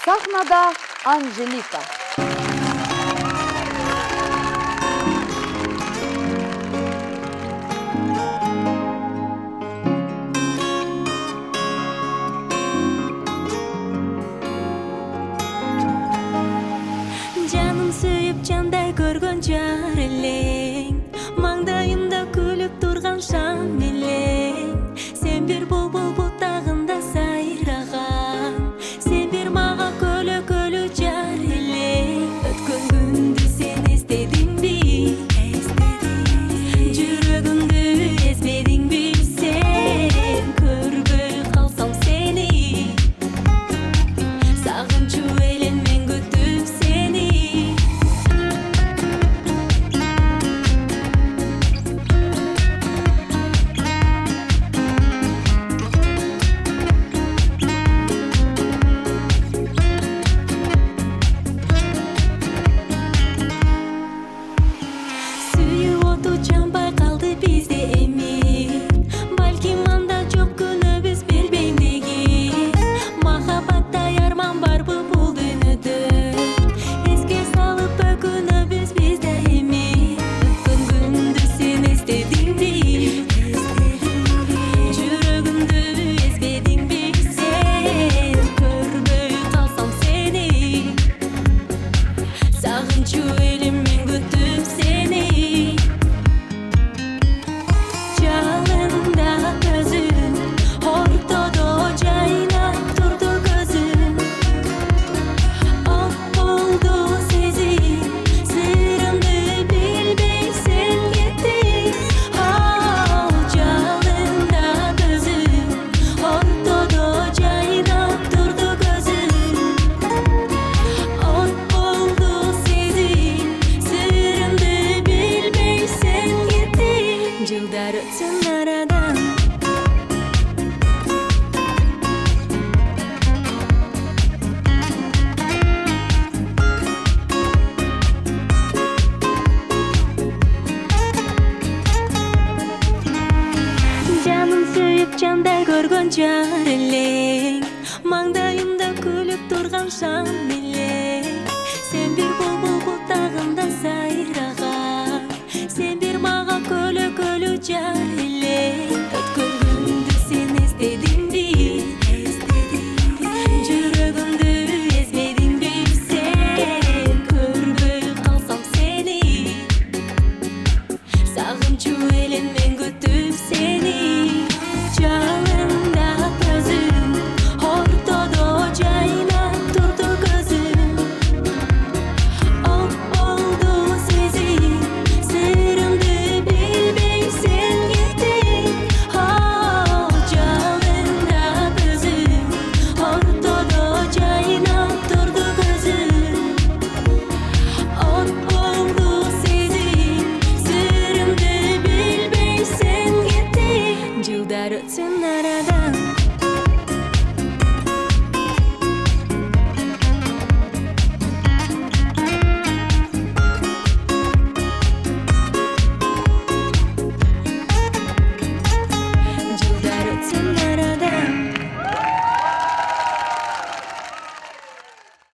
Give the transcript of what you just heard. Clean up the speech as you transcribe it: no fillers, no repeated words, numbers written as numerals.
Сахнада Анжелика. Жаным сүйүп жандай көргөн жар элең, маңдайымда күлүп турган шам элең. Сен бир булбул бутагында сайраган, сен бир мага көлө жар элең. Өткөн күндү сен эстедиңби? Жүрөгүмдү эзбедиңби сен? Көрбөй калсам сени, сагынчуу элем мен күтүп сени. Сүйүү оту жанбай калды бизде эми, балким анда жок күнөөбүз билбейм неги. Махабатта арман барбы бул дүйнөдө, эске салып өкүнөбүз бизде эми. Өткөн күндү сен эстедиңби? Жүрөгүмдү эзбедиңби сен? Көрбөй калсам сени, сагынчуу элем мен күтүп сени. Жалында көзүм, ортодо жайнап турду көзүм. От болду сезим, сырымды билбей сен кеттиң. Жалында көзүм, ортодо жайнап турду көзүм. От болду сезим, сырымды билбей сен кеттиң. Жылдар өтсүн арадан. Жаным сүйүп жандай көргөн жар элең, маңдайымда күлүп турган шам элең. Сен бир булбул бутагында сайраган, сен бир мага көлө жар элең.